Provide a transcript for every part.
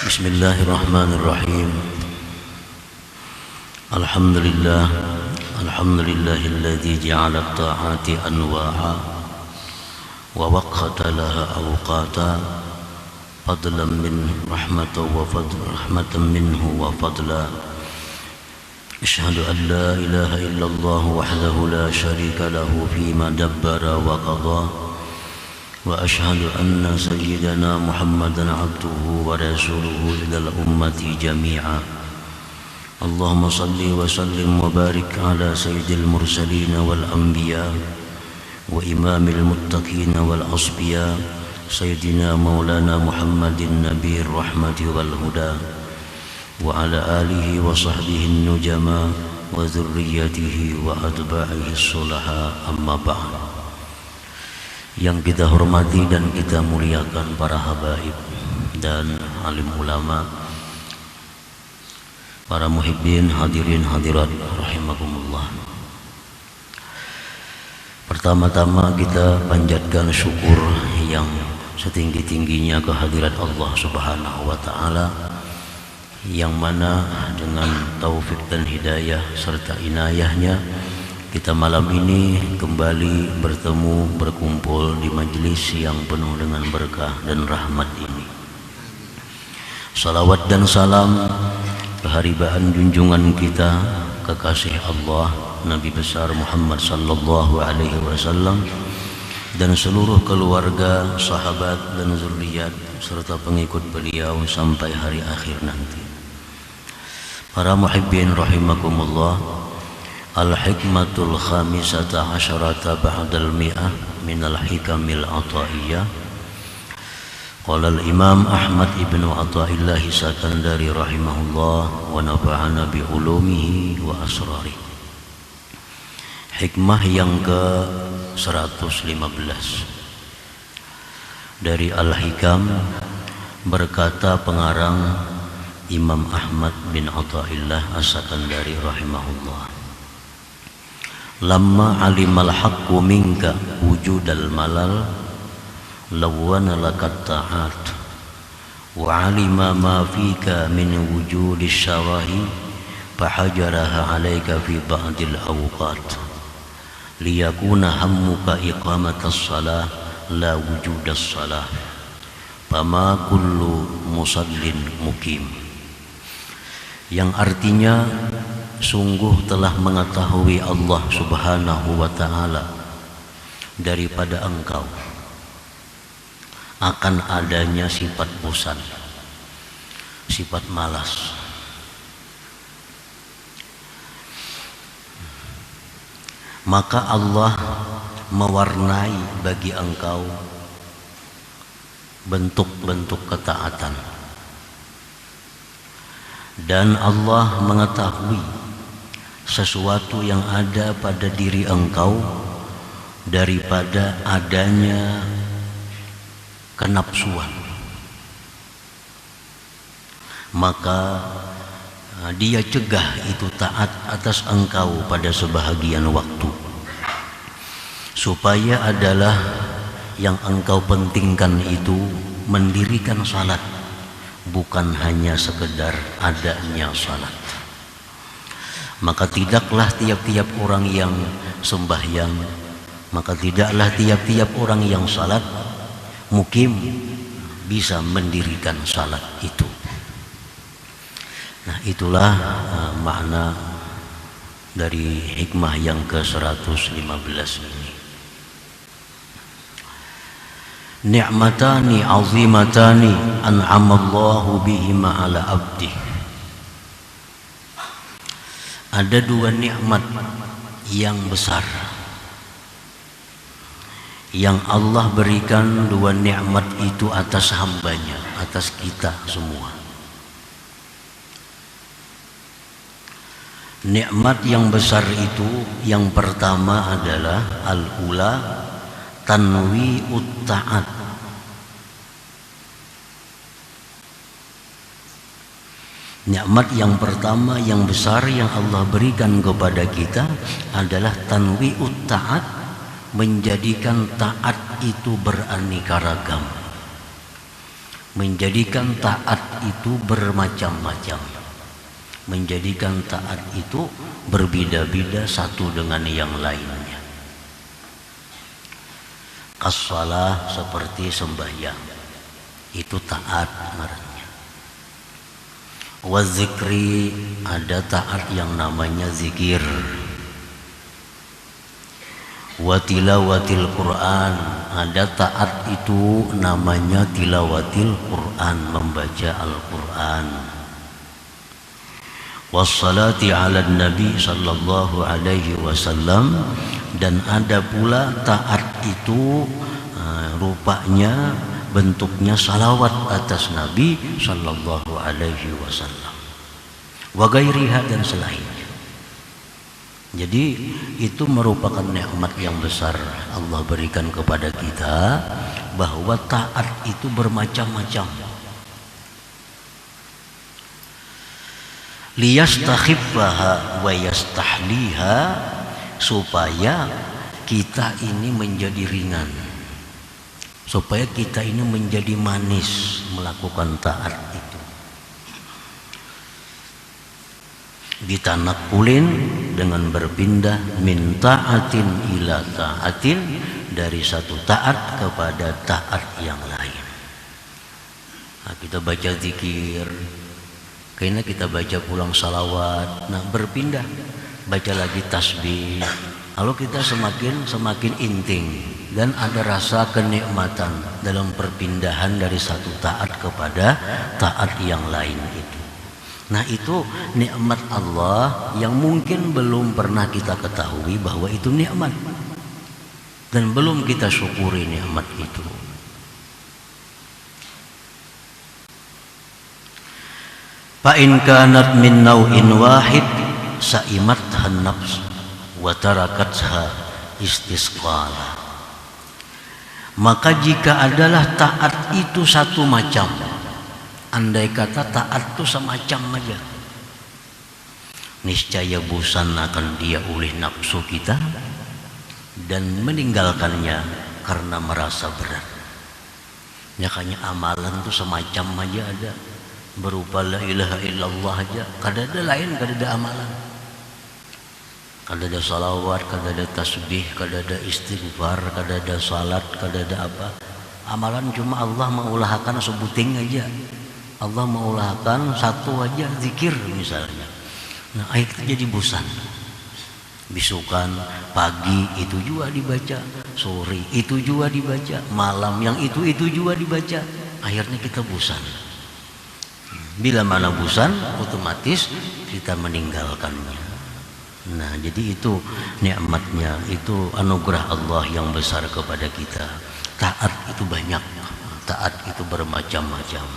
Bismillahirrahmanirrahim. Alhamdulillahilladzi ja'ala at-ta'ati anwa'a wa waqata laha awqata fadlan min rahmatan minhu wa fadla. Ashhadu an la ilaha illallah wahdahu la syarika lahu fima dabbara wa qadha. Wa ashhadu anna sayyidana Muhammadan abduhu wa rasuluhu ilal ummati jami'a. Allahumma salli wa sallim wa barik ala sayyidil mursalin wal anbiya wa imamil muttaqin wal asbiya sayyidina maulana Muhammadin nabiyir rahmati wal huda wa ala alihi wa sahbihi nujama wa dhurriyyatihi wa atba'ihi sulaha, amma ba'd. Yang kita hormati dan kita muliakan para habaib dan alim ulama, para muhibbin, hadirin hadirat rahimakumullah. Pertama-tama kita panjatkan syukur yang setinggi-tingginya kehadirat Allah Subhanahu wa taala, yang mana dengan taufik dan hidayah serta inayahnya kita malam ini kembali bertemu, berkumpul di majelis yang penuh dengan berkah dan rahmat ini. Salawat dan salam keharibaan junjungan kita, kekasih Allah Nabi besar Muhammad sallallahu alaihi wasallam, dan seluruh keluarga, sahabat dan zuriat serta pengikut beliau sampai hari akhir nanti. Para muhibbin rahimakumullah, Al-hikmatul khamisata asyarata ba'dal mi'ah minal hikamil ataiyah. Qala al-imam Ahmad ibn Athaillah Sakandari rahimahullah wa nafa'ana bi ulumihi wa asrari. Hikmah yang ke-115 dari Al-Hikam, berkata pengarang Imam Ahmad bin Athaillah As-Sakandari rahimahullah, lamma alimal haqqu minka wujudal malal lawana lakat ta'at wa alima ma fika min wujudis syawahi fahajaraha alaika fi ba'dil awqat liyakuna hammuka iqamatas salah la wujudas salah fama kullu musallin mukim, yang artinya sungguh telah mengetahui Allah Subhanahu wa ta'ala daripada engkau akan adanya sifat bosan, sifat malas. Maka Allah mewarnai bagi engkau bentuk-bentuk ketaatan, dan Allah mengetahui sesuatu yang ada pada diri engkau daripada adanya kenapsuan. Maka dia cegah itu taat atas engkau pada sebahagian waktu, supaya adalah yang engkau pentingkan itu mendirikan salat, bukan hanya sekedar adanya salat. Maka tidaklah tiap-tiap orang yang sembahyang, maka tidaklah tiap-tiap orang yang salat mukim bisa mendirikan salat itu. Nah, itulah makna dari hikmah yang ke-115 ini. Ni'matani azimatani an'amallahu bihima ala abdih. Ada dua nikmat yang besar yang Allah berikan, dua nikmat itu atas hambanya, atas kita semua. Nikmat yang besar itu yang pertama adalah al-ula tanwi'ut ta'at. Nikmat yang pertama yang besar yang Allah berikan kepada kita adalah tanwi'ut ta'at, menjadikan taat itu beraneka ragam. menjadikan taat itu bermacam-macam, menjadikan taat itu berbeda-beda satu dengan yang lainnya. As-shalah seperti sembahyang, itu taat ngarannya. Wa zikri, ada taat yang namanya zikir. Wa tilawatil Quran, ada taat itu namanya tilawatil Quran, membaca Al-Quran. Wassalati ala Nabi sallallahu alaihi wasallam, dan ada pula taat itu rupanya bentuknya salawat atas Nabi sallallahu alaihi wasallam. Wa gairiha, dan selainnya. Jadi itu merupakan nikmat yang besar Allah berikan kepada kita, bahwa taat itu bermacam-macam. Liyastakhiffaha wa yastahliha, supaya kita ini menjadi ringan, supaya kita ini menjadi manis melakukan taat itu. Ditanakulin, dengan berpindah min ta'atin ila ta'atin, dari satu taat kepada taat yang lain. Nah, kita baca zikir, kayaknya kita baca pulang salawat, nah berpindah, baca lagi tasbih. Lalu kita semakin inting, dan ada rasa kenikmatan dalam perpindahan dari satu taat kepada taat yang lain itu. Nah, itu nikmat Allah yang mungkin belum pernah kita ketahui bahwa itu nikmat, dan belum kita syukuri nikmat itu. Fa in kanat min naw'in wahid sa'imatha an-nafs wa tarakatha istisqala. Maka jika adalah taat itu satu macam, andai kata taat itu semacam aja, niscaya bosan akan dia oleh nafsu kita dan meninggalkannya karena merasa berat. Makanya amalan itu semacam aja ada, berupa la ilaha illallah aja, kada ada lain, kada ada amalan, kada ada salawat, kada ada tasbih, kada ada istighfar, kada ada salat, kada ada apa. Amalan cuma Allah mengulahkan sebuting aja, Allah mengulahkan satu aja, zikir misalnya. Nah, akhirnya jadi bosan. Bisukan pagi itu juga dibaca, sore itu juga dibaca, malam yang itu juga dibaca. Akhirnya kita bosan. Bila mana bosan, otomatis kita meninggalkannya. Nah, jadi itu nikmatnya, itu anugerah Allah yang besar kepada kita. Taat itu banyak, taat itu bermacam-macam.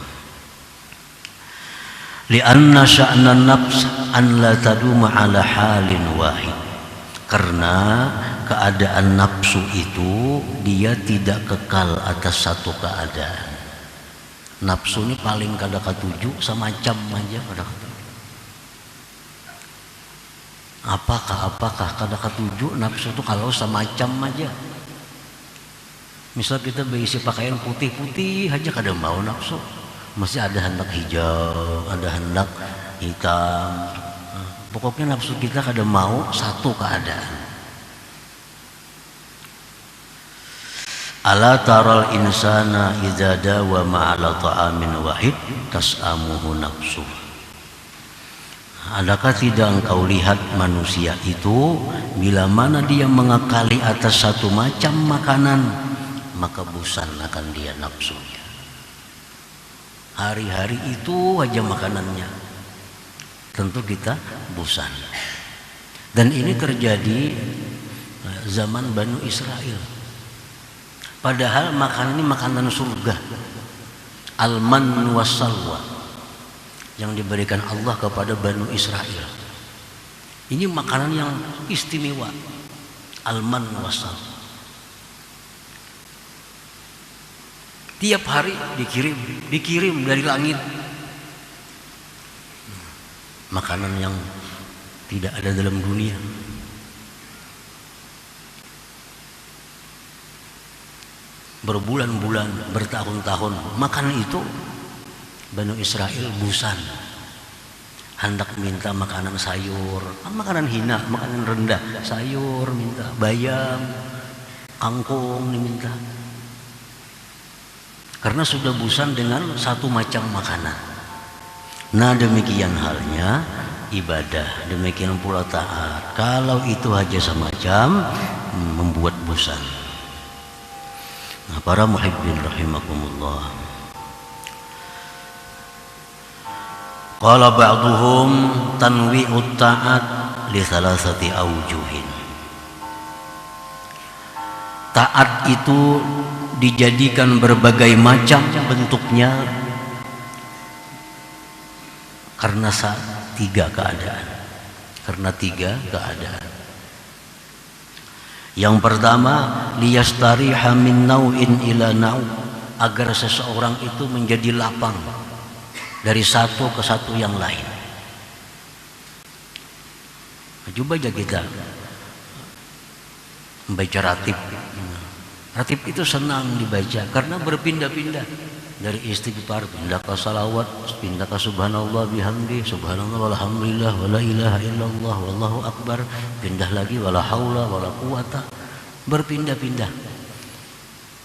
Lianna sya'nan nafs an la taduma ala halin wahid, karena keadaan nafsu itu dia tidak kekal atas satu keadaan. Nafsu ini paling kada katuju, semacam aja kada katuju. Apakah kada katuju nafsu itu kalau semacam aja. Misal kita berisi pakaian putih-putih aja kada mau nafsu. Mesti ada hendak hijau, ada hendak hitam. Pokoknya nafsu kita kada mau satu keadaan. Ala taral insana idza dawama ala ta'amin wahid tas'amuhu nafsu. Adakah tidak engkau lihat manusia itu bila mana dia mengakali atas satu macam makanan, maka bosan akan dia nafsunya. Hari-hari itu aja makanannya, tentu kita bosan. Dan ini terjadi zaman Bani Israel. Padahal makanan ini makanan surga, al-man was-salwa, yang diberikan Allah kepada Bani Israel. Ini makanan yang istimewa, al-man was-salwa. Tiap hari dikirim dari langit. Makanan yang tidak ada dalam dunia. berbulan-bulan, bertahun-tahun makan itu. Bani Israel busan, hendak minta makanan sayur, makanan hina, makanan rendah, sayur minta, bayam, kangkung diminta, karena sudah bosan dengan satu macam makanan. Nah demikian halnya ibadah, demikian pula taat. Kalau itu hanya semacam membuat bosan. Nah para muhibbin rahimakumullah, qala ba'duhum tanwi'ut ta'at li thalathati awjuhin. Taat itu dijadikan berbagai macam bentuknya karena tiga keadaan. Yang pertama, liyastariha min nau'in ila nau', agar seseorang itu menjadi lapang dari satu ke satu yang lain. Coba aja kita membaca ratib. Ratib itu senang dibaca karena berpindah-pindah, dari istighfar pindah ke salawat, pindah ke subhanallah bihamdi, subhanallah walhamdulillah wala ilaha illallah wallahu akbar, pindah lagi wala haula wala quwata, berpindah-pindah.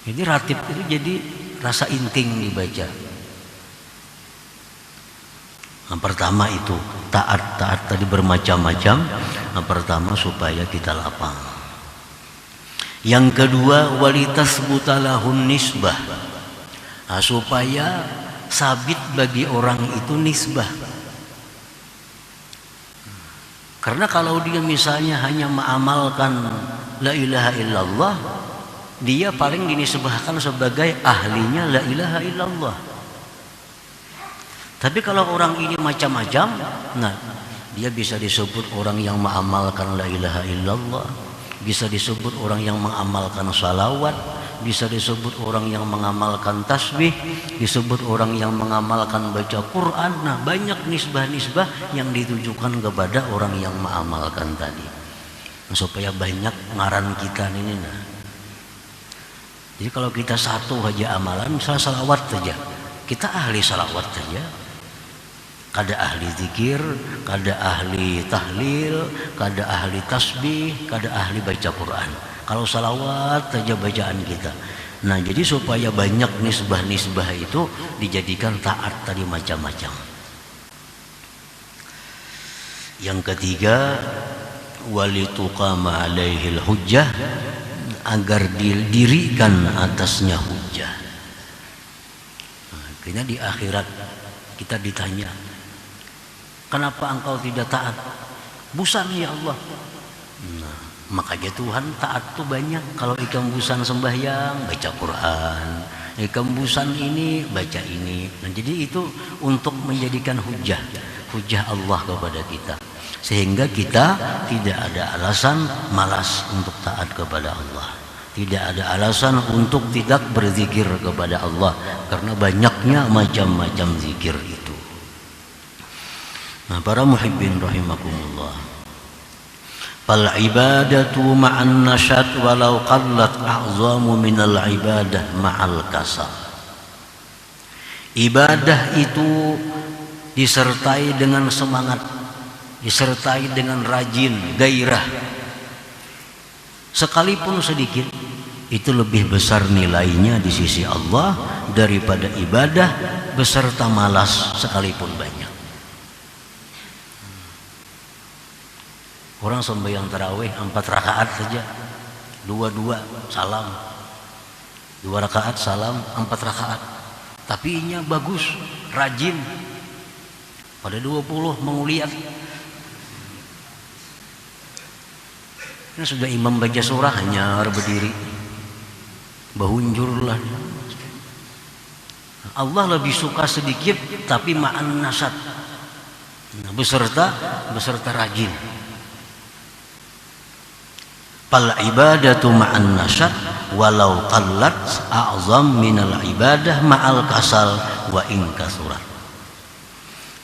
Jadi ratib itu jadi rasa inting dibaca. Yang pertama itu taat tadi bermacam-macam. Yang pertama supaya kita lapang. Yang kedua walitasbutalahun nisbah, supaya sabit bagi orang itu nisbah. Karena kalau dia misalnya hanya mengamalkan la ilaha illallah, dia paling dinisbahkan sebagai ahlinya la ilaha illallah. Tapi kalau orang ini macam-macam, nah dia bisa disebut orang yang mengamalkan la ilaha illallah, bisa disebut orang yang mengamalkan salawat, bisa disebut orang yang mengamalkan tasbih, disebut orang yang mengamalkan baca Quran. Nah banyak nisbah-nisbah yang ditujukan kepada orang yang mengamalkan tadi, supaya banyak ngaran kita ini. Nah jadi kalau kita satu aja amalan, misalnya salawat saja, kita ahli salawat saja, kada ahli zikir, kada ahli tahlil, kada ahli tasbih, kada ahli baca Quran. Kalau salawat saja bacaan kita. Nah jadi supaya banyak nisbah-nisbah itu dijadikan taat tadi macam-macam. Yang ketiga, walituqama alaihil hujjah, agar didirikan atasnya hujjah. Nah, karena di akhirat kita ditanya, kenapa engkau tidak taat? Busan ya Allah. Nah, makanya Tuhan taat tuh banyak. Kalau ikam busan sembahyang, baca Quran. Ikam busan ini, baca ini. Nah, jadi itu untuk menjadikan hujah Allah kepada kita, sehingga kita tidak ada alasan malas untuk taat kepada Allah. Tidak ada alasan untuk tidak berzikir kepada Allah, karena banyaknya macam-macam zikir itu. Nah, para muhibbin rahimakumullah, fal ibadatu ma'an nasyat walau qallat a'zamu minal ibadah ma'al kasal. Ibadah itu disertai dengan semangat, disertai dengan rajin, gairah, sekalipun sedikit, itu lebih besar nilainya di sisi Allah daripada ibadah beserta malas sekalipun banyak. Orang sembahyang tarawih 4 rakaat saja, 2 salam, 2 rakaat salam, 4 rakaat, tapi inya bagus, rajin. Pada 20 menguliat. Ini sudah imam baca surah hanya berdiri, bahunjurlah. Allah lebih suka sedikit tapi ma'an nasat, beserta rajin. Fal ibadatu ma'an nasat walau qallat a'zam minal ibadah ma'al kasal wa in kasurat.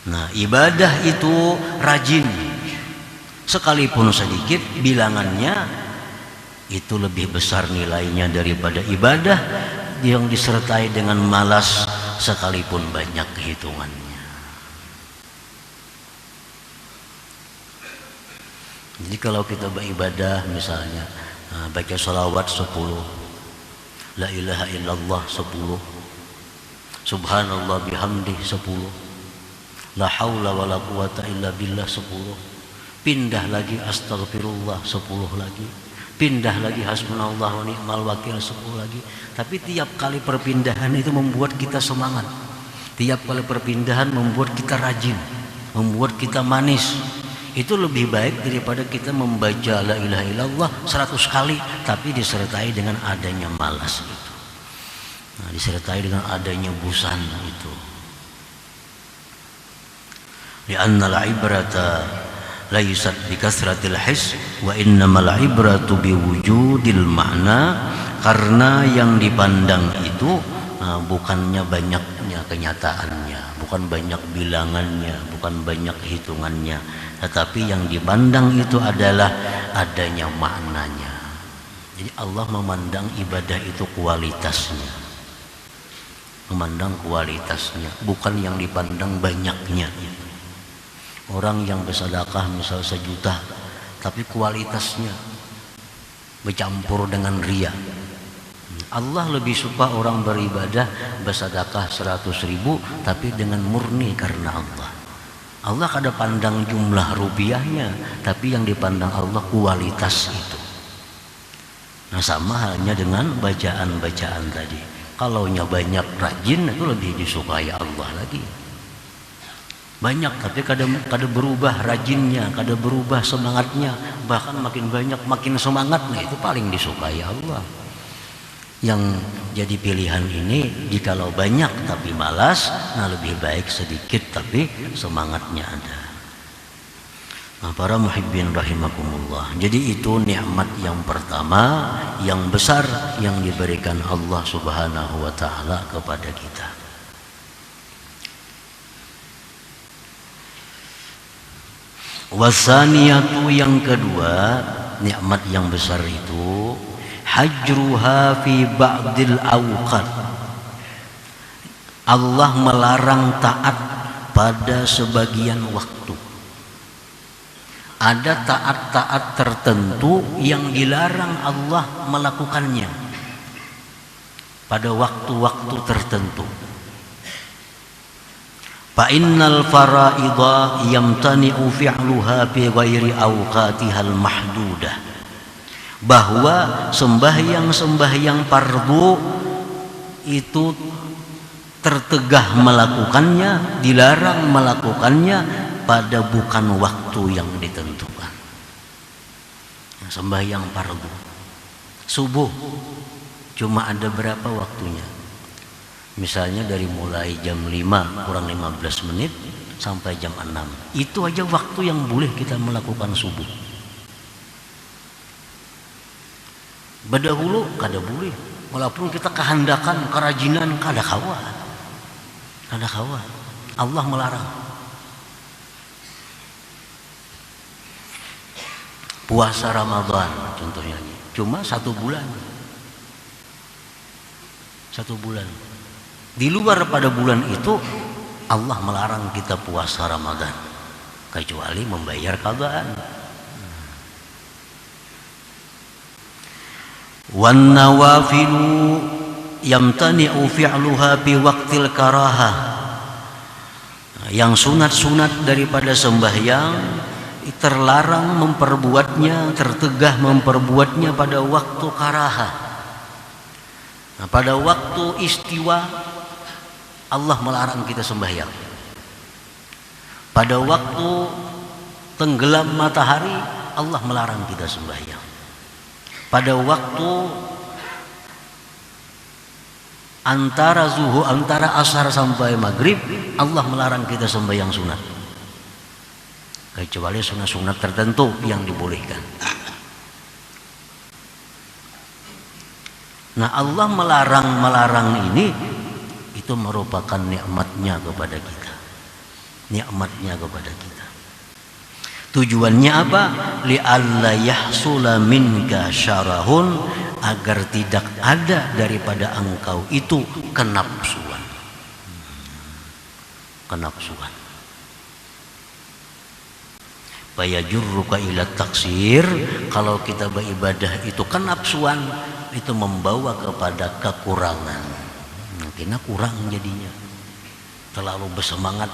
Nah, ibadah itu rajin, sekalipun sedikit bilangannya, itu lebih besar nilainya daripada ibadah yang disertai dengan malas sekalipun banyak hitungannya. Jadi kalau kita beribadah misalnya baca sholawat 10, la ilaha illallah 10, subhanallah bihamdih 10, la haula wala quwata illa billah 10, pindah lagi astagfirullah 10 lagi, pindah lagi hasbunallah wa ni'mal wakil 10 lagi. Tapi tiap kali perpindahan itu membuat kita semangat, tiap kali perpindahan membuat kita rajin, membuat kita manis. Itu lebih baik daripada kita membaca la ilaha illallah 100 kali tapi disertai dengan adanya malas itu. Disertai dengan adanya bosan itu. Li'anna al-ibrata laysat bi kasratil his wa innamal ibratu bi wujudil ma'na. Karena yang dipandang itu bukannya banyaknya kenyataannya, bukan banyak bilangannya, bukan banyak hitungannya, tetapi yang dipandang itu adalah adanya maknanya. Jadi Allah memandang ibadah itu kualitasnya, memandang kualitasnya, bukan yang dipandang banyaknya. Orang yang bersedekah misal 1 juta tapi kualitasnya bercampur dengan riya. Allah lebih suka orang beribadah bersedekah 100.000 tapi dengan murni karena Allah. Allah kada pandang jumlah rupiahnya, tapi yang dipandang Allah kualitas itu. Nah, sama halnya dengan bacaan-bacaan tadi. Kalaunya banyak rajin itu lebih disukai Allah lagi. Banyak tapi kada berubah rajinnya, kada berubah semangatnya, bahkan makin banyak makin semangat, nah itu paling disukai Allah. Yang jadi pilihan ini jikalau banyak tapi malas, nah lebih baik sedikit tapi semangatnya ada. Nah, para muhibbin rahimakumullah, jadi itu nikmat yang pertama yang besar yang diberikan Allah Subhanahu wa ta'ala kepada kita. Wasaniyatu, yang kedua nikmat yang besar itu hajruha fi ba'dil awqat. Allah melarang taat pada sebagian waktu. Ada taat-taat tertentu yang dilarang Allah melakukannya pada waktu-waktu tertentu. Fa innal fara'idha yamtani'u fi'luha fi ghairi awqatihal mahdudah. Bahwa sembahyang-sembahyang fardu itu tertegah melakukannya, dilarang melakukannya pada bukan waktu yang ditentukan. Sembahyang fardu subuh cuma ada berapa waktunya? Misalnya dari mulai jam 5 kurang 15 menit sampai jam 6. Itu aja waktu yang boleh kita melakukan subuh. Berdahulu kada boleh, walaupun kita kehendakan, kerajinan, kada kawa. Kada kawa. Allah melarang. Puasa Ramadan contohnya, cuma 1 bulan. 1 bulan. Di luar pada bulan itu Allah melarang kita puasa Ramadan kecuali membayar qadaan. Wan nawafilu yamtani'u fi'luha bi waqtil karahah. Yang sunat-sunat daripada sembahyang terlarang memperbuatnya, tertegah memperbuatnya pada waktu karahah. Nah, pada waktu istiwa Allah melarang kita sembahyang. Pada waktu tenggelam matahari Allah melarang kita sembahyang. Pada waktu antara asar sampai maghrib Allah melarang kita sembahyang sunat, kecuali sunat-sunat tertentu yang dibolehkan. Nah, Allah melarang ini itu merupakan nikmatnya kepada kita, nikmatnya kepada kita. Tujuannya apa? Li'alla yahsula minka syarahun, agar tidak ada daripada engkau itu kenapsuan. Kenapsuan. Fayajurruka ila taksir, kalau kita beribadah itu kenapsuan, itu membawa kepada kekurangan. Nantinya kurang jadinya. Terlalu bersemangat.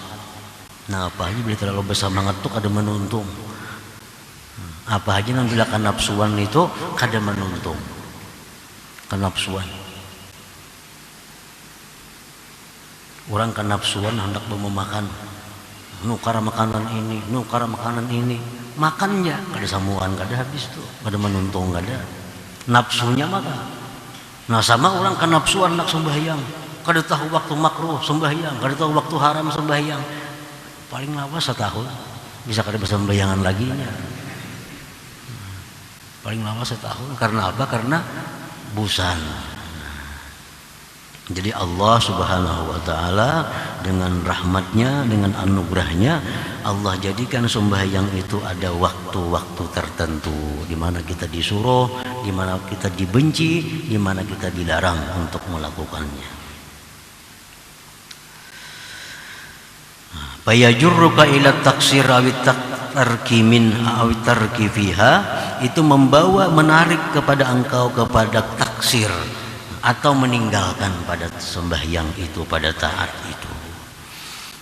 Nah, apa aja bila terlalu bersemangat itu kada menuntung. Apa aja yang bila kenapsuan itu kada menuntung. Kenapsuan. Orang kenapsuan hendak memakan. Nukar makanan ini, nukar makanan ini, makannya kada samuan, kada habis tuh, kada menuntung, kada nafsunya maka. Nah, sama orang kan nafsuan nak sembahyang, kada tahu waktu makruh sembahyang, kada tahu waktu haram sembahyang, paling lawas setahun bisa kada bersembayangan lagi nya. Paling lawas setahun, karena apa? Karena busan. Jadi Allah Subhanahu wa ta'ala dengan rahmatnya, dengan anugerahnya, Allah jadikan sembahyang itu ada waktu-waktu tertentu, di mana kita disuruh, di mana kita dibenci, di mana kita dilarang untuk melakukannya. Fayajurruka ila taksir awit tarki min awit tarki fiha, itu membawa, menarik kepada engkau kepada taksir, atau meninggalkan pada sembahyang itu, pada taat itu.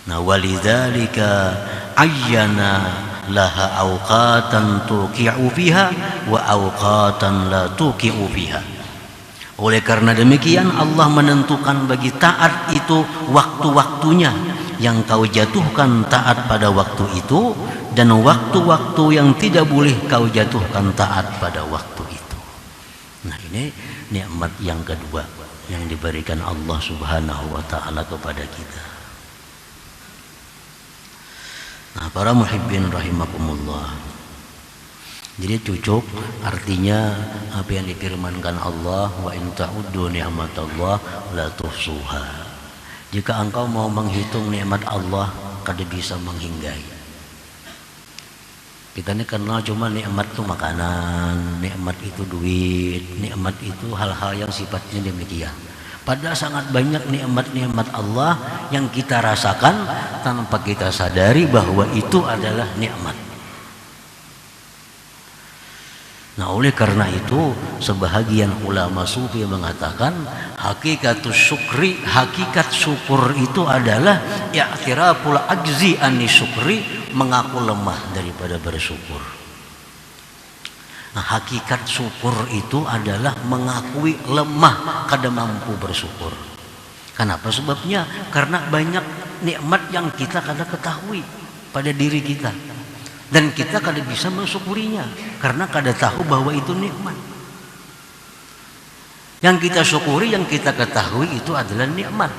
Nah, walidzalika ayyana laha awqatan tuqi'u fiha wa awqatan la tuqi'u fiha. Oleh karena demikian Allah menentukan bagi taat itu waktu-waktunya, yang kau jatuhkan taat pada waktu itu, dan waktu-waktu yang tidak boleh kau jatuhkan taat pada waktu itu. Nah, ini nikmat yang kedua yang diberikan Allah Subhanahu wa ta'ala kepada kita. Nah, para muhibbin rahimakumullah, jadi cucuk artinya apa yang difirmankan Allah, wa in ta'uddu ni'matallah la tuhsuha. Jika engkau mau menghitung nikmat Allah, kada bisa menghinggai. Kita ini kenal cuma nikmat itu makanan, nikmat itu duit, nikmat itu hal-hal yang sifatnya demikian. Padahal sangat banyak nikmat-nikmat Allah yang kita rasakan tanpa kita sadari bahwa itu adalah nikmat. Nah, oleh karena itu sebahagian ulama sufi mengatakan hakikatus syukri, hakikat syukur itu adalah i'tiraful ajzi ani syukri, mengaku lemah daripada bersyukur. Nah, hakikat syukur itu adalah mengakui lemah, kada mampu bersyukur. Kenapa sebabnya? Karena banyak nikmat yang kita kada ketahui pada diri kita, dan kita kada bisa mensyukurinya karena kada tahu bahwa itu nikmat. Yang kita syukuri, yang kita ketahui itu adalah nikmat.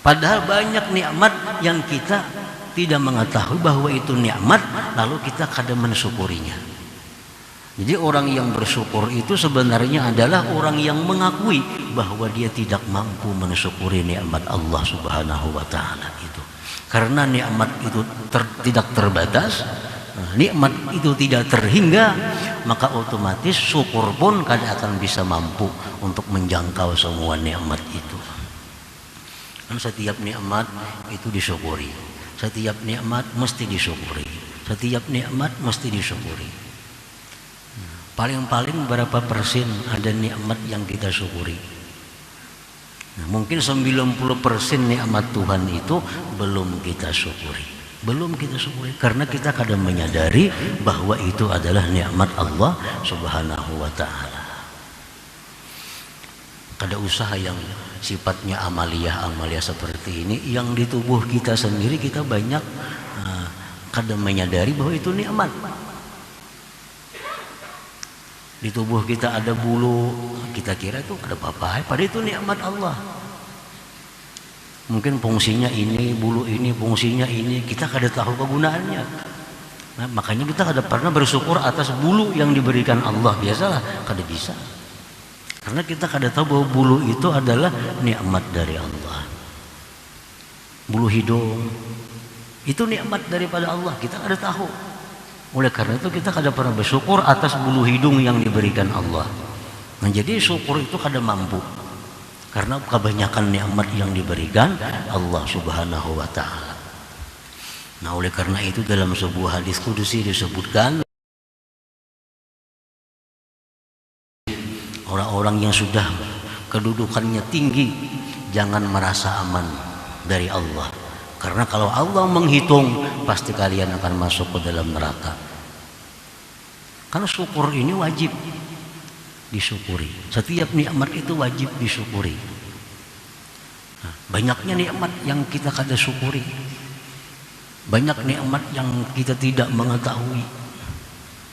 Padahal banyak nikmat yang kita tidak mengetahui bahwa itu nikmat, lalu kita kada mensyukurinya. Jadi orang yang bersyukur itu sebenarnya adalah orang yang mengakui bahwa dia tidak mampu mensyukuri nikmat Allah Subhanahu wa ta'ala itu. Karena nikmat itu tidak terbatas, nikmat itu tidak terhingga, maka otomatis syukur pun kada akan bisa mampu untuk menjangkau semua nikmat itu. Dan setiap nikmat itu disyukuri, setiap nikmat mesti disyukuri, setiap nikmat mesti disyukuri. Paling-paling berapa persen ada nikmat yang kita syukuri? Nah, mungkin 90% nikmat Tuhan itu belum kita syukuri, belum kita syukuri, karena kita kadang menyadari bahwa itu adalah nikmat Allah Subhanahu wa ta'ala. Kada usaha yang sifatnya amaliyah seperti ini, yang di tubuh kita sendiri kita banyak kadang menyadari bahwa itu nikmat. Di tubuh kita ada bulu, kita kira itu ada apa-apa, padahal itu nikmat Allah. Mungkin fungsinya ini, bulu ini fungsinya ini, kita kada tahu kegunaannya. Nah, makanya kita kada pernah bersyukur atas bulu yang diberikan Allah. Biasalah kada bisa, karena kita kada tahu bahwa bulu itu adalah nikmat dari Allah. Bulu hidung itu nikmat daripada Allah, kita kada tahu. Oleh karena itu kita kada pernah bersyukur atas bulu hidung yang diberikan Allah. Nah, jadi syukur itu kada mampu karena kebanyakan nikmat yang diberikan Allah Subhanahu wa taala. Nah, oleh karena itu dalam sebuah hadis kudusi disebutkan orang-orang yang sudah kedudukannya tinggi jangan merasa aman dari Allah. Karena kalau Allah menghitung pasti kalian akan masuk ke dalam neraka. Karena syukur ini wajib disyukuri. Setiap nikmat itu wajib disyukuri. Nah, banyaknya nikmat yang kita kada syukuri. Banyak nikmat yang kita tidak mengetahui.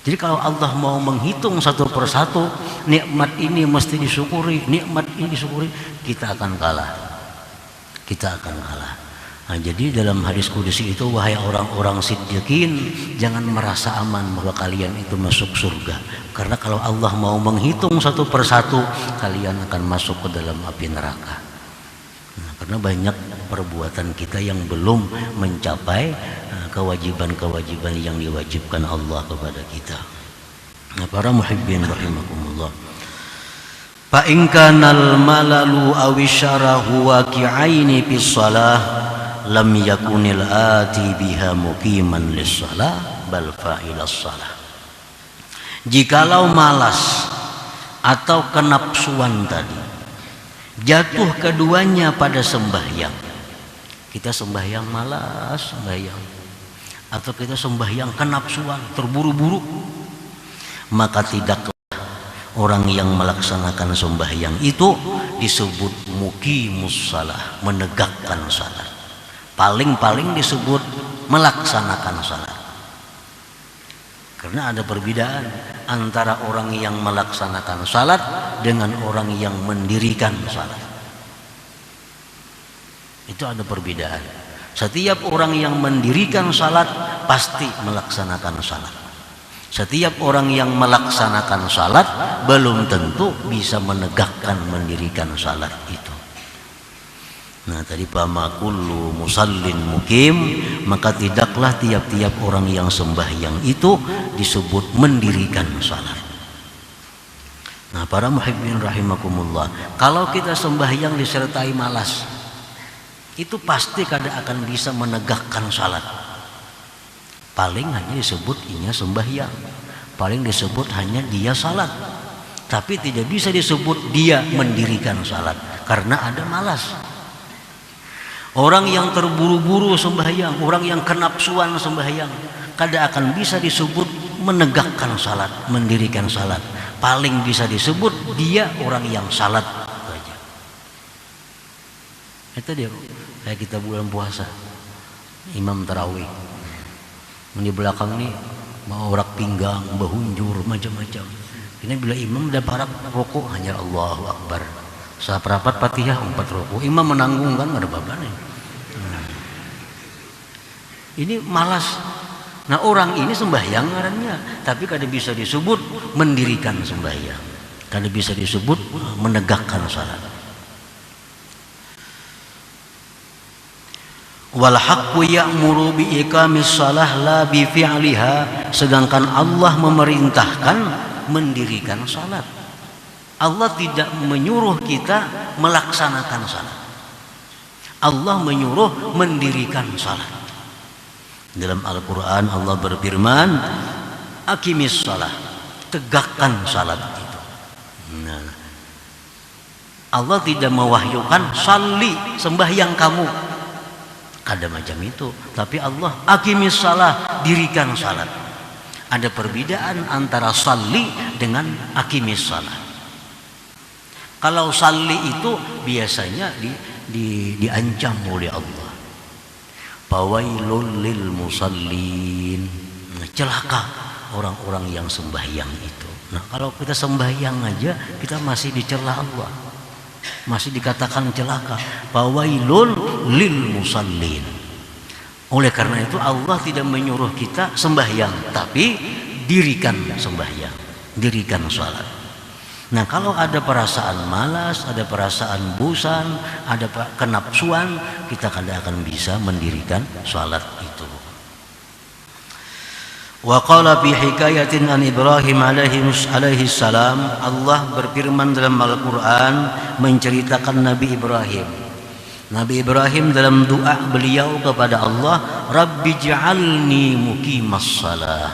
Jadi kalau Allah mau menghitung satu persatu, nikmat ini mesti disyukuri, nikmat ini disyukuri, kita akan kalah. Kita akan kalah. Nah, jadi dalam hadis kudusi itu, wahai orang-orang siddiqin, jangan merasa aman bahwa kalian itu masuk surga. Karena kalau Allah mau menghitung satu persatu, kalian akan masuk ke dalam api neraka. Nah, karena banyak perbuatan kita yang belum mencapai kewajiban-kewajiban yang diwajibkan Allah kepada kita. Nah, para muhibbin rahimakumullah. Fa in kana al-malalu aw syarahu waqi'aini fis shalah lam yakunil ati biha muqiman lis-shalah bal fa'ilas shalah. Jikalau malas atau kenapsuan tadi jatuh keduanya pada sembahyang, kita sembahyang malas sembahyang, atau kita sembahyang kenapsuan terburu-buru, maka tidaklah orang yang melaksanakan sembahyang itu disebut muqimus shalah, menegakkan salat. Paling-paling disebut melaksanakan salat. Karena ada perbedaan antara orang yang melaksanakan salat dengan orang yang mendirikan salat. Itu ada perbedaan. Setiap orang yang mendirikan salat pasti melaksanakan salat. Setiap orang yang melaksanakan salat belum tentu bisa menegakkan mendirikan salat itu. Nah, tadi fama kullu musallin mukim, maka tidaklah tiap-tiap orang yang sembahyang itu disebut mendirikan salat. Nah, para muhibbin rahimakumullah, kalau kita sembahyang disertai malas, itu pasti kada akan bisa menegakkan salat. Paling hanya disebut inya sembahyang, paling disebut hanya dia salat, tapi tidak bisa disebut dia mendirikan salat karena ada malas. Orang yang terburu-buru sembahyang, orang yang kenapsuan sembahyang, kada akan bisa disebut menegakkan salat, mendirikan salat. Paling bisa disebut dia orang yang salat saja. Itu dia kayak kita bulan puasa, imam tarawih, di belakang nih mau rak pinggang, bahunjur, macam-macam. Ini bila imam dah parak rokok hanya Allahu Akbar. Saperapat Fatihah 4 rukuk, imam menanggung kan ada apa-apa nih. Ini malas. Nah, orang ini sembahyang ngarannya, tapi kada bisa disebut mendirikan sembahyang, kada bisa disebut menegakkan salat. Wal haqqu ya'muru bi iqamis shalah la bi fi'liha, sedangkan Allah memerintahkan mendirikan salat. Allah tidak menyuruh kita melaksanakan salat. Allah menyuruh mendirikan salat. Dalam Al-Quran Allah berfirman, aqimis salah, tegakkan salat itu. Nah, Allah tidak mewahyukan salli, sembahyang kamu, ada macam itu. Tapi Allah aqimis salah, dirikan salat. Ada perbedaan antara salli dengan aqimis salah. Kalau salli itu biasanya diancam oleh Allah. Fawailul lil musallin, celaka orang-orang yang sembahyang itu. Nah, kalau kita sembahyang aja kita masih dicela Allah, masih dikatakan celaka. Fawailul lil musallin. Oleh karena itu Allah tidak menyuruh kita sembahyang, tapi dirikan sembahyang, dirikan salat. Nah, kalau ada perasaan malas, ada perasaan bosan, ada kenapsuan, kita kada akan bisa mendirikan salat itu. Wa qala fi hikayatin an Ibrahim alaihi salam, Allah berfirman dalam Al-Qur'an menceritakan Nabi Ibrahim. Nabi Ibrahim dalam doa beliau kepada Allah, Rabbi ja'alni muqimas shalah.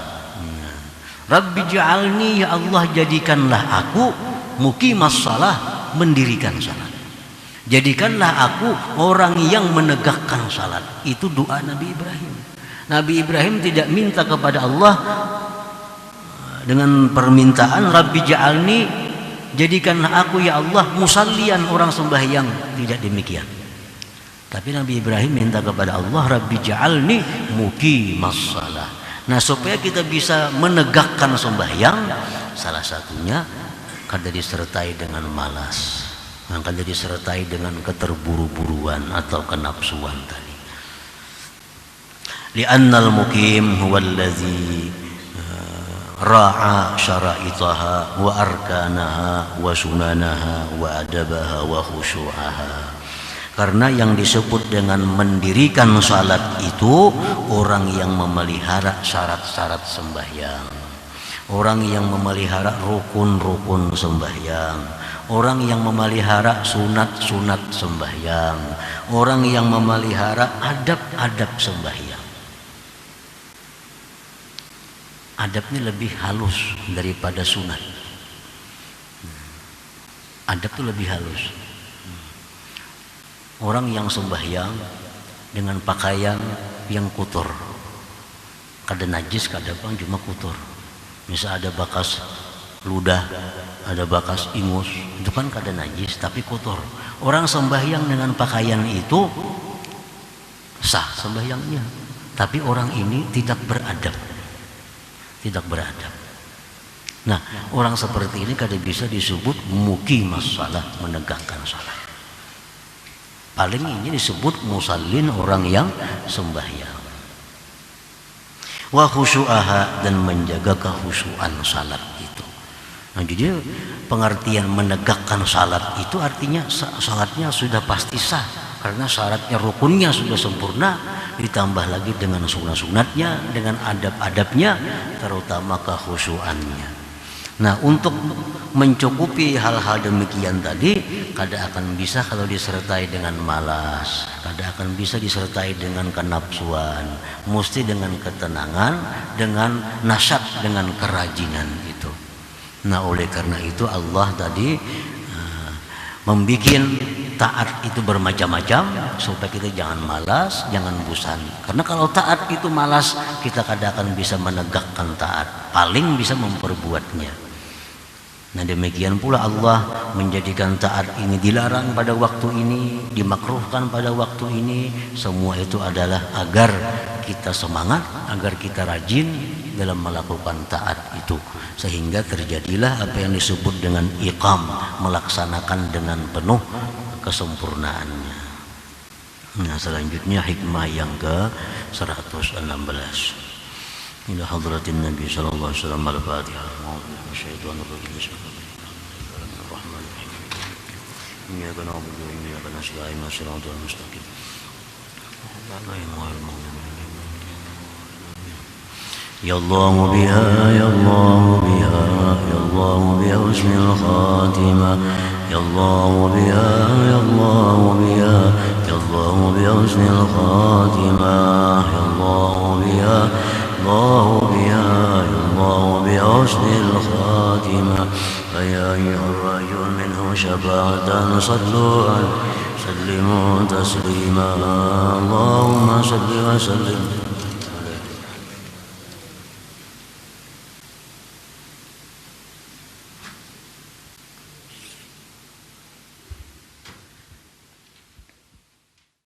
Rabbi ja'alni, ya Allah jadikanlah aku muqimas shalah, mendirikan salat. Jadikanlah aku orang yang menegakkan salat. Itu doa Nabi Ibrahim. Nabi Ibrahim tidak minta kepada Allah dengan permintaan Rabbi ja'alni, jadikanlah aku ya Allah musallian, orang sembahyang. Tidak demikian. Tapi Nabi Ibrahim minta kepada Allah, Rabbi ja'alni muqimas shalah. Nah, supaya kita bisa menegakkan sembahyang, salah satunya kada disertai dengan malas, kada disertai dengan keterburu-buruan atau kenapsuan tadi. Li'annal muqim huwallazi ra'a syara'itaha wa arkanaha wa sunanaha wa adabaha wa khusyu'aha. Karena yang disebut dengan mendirikan salat itu orang yang memelihara syarat-syarat sembahyang, orang yang memelihara rukun-rukun sembahyang, orang yang memelihara sunat-sunat sembahyang, orang yang memelihara adab-adab sembahyang. Adabnya lebih halus daripada sunat. Adab itu lebih halus. Orang yang sembahyang dengan pakaian yang kotor, kada najis, kada apa, cuma kotor. Misal ada bakas ludah, ada bakas ingus, itu kan kada najis tapi kotor. Orang sembahyang dengan pakaian itu sah sembahyangnya, tapi orang ini tidak beradab. Tidak beradab. Nah, orang seperti ini kada bisa disebut muqimas shalah, menegakkan salat. Paling ini disebut musallin, orang yang sembahyang. Wa khusyu'aha, dan menjaga kekhusyuan salat itu. Nah, jadi pengertian menegakkan salat itu artinya salatnya sudah pasti sah, karena syaratnya, rukunnya sudah sempurna, ditambah lagi dengan sunat-sunatnya, dengan adab-adabnya, terutama kekhusyuannya. Nah, untuk mencukupi hal-hal demikian tadi, kada akan bisa kalau disertai dengan malas, kada akan bisa disertai dengan kenapsuan, mesti dengan ketenangan, dengan nasyat, dengan kerajinan itu. Nah, oleh karena itu Allah tadi membikin taat itu bermacam-macam supaya kita jangan malas, jangan bosan. Karena kalau taat itu malas, kita kada akan bisa menegakkan taat, paling bisa memperbuatnya. Nah, demikian pula Allah menjadikan taat ini dilarang pada waktu ini, dimakruhkan pada waktu ini. Semua itu adalah agar kita semangat, agar kita rajin dalam melakukan taat itu, sehingga terjadilah apa yang disebut dengan iqam, melaksanakan dengan penuh kesempurnaannya. Nah, selanjutnya hikmah yang ke 116. Ila hadratin Nabi sallallahu alaihi wasallam. Al-Fatihah. Syaitanir rajim. Bismillahirrahmanirrahim. Iyyaka na'budu wa iyyaka nasta'in. Shiratal mustaqim. Ya Allah biha, ya Allah biha, ya Allah biha husnul khatimah. Ya Allah biha, ya Allah biha, ya Allah biha husnul khatimah. Ya Allah biha, الله بها، الله بحسن الخاتمة. فيا أيها الرجل منه شفاعة صلوا عليه سلموا تسليما. اللهم صل وسلم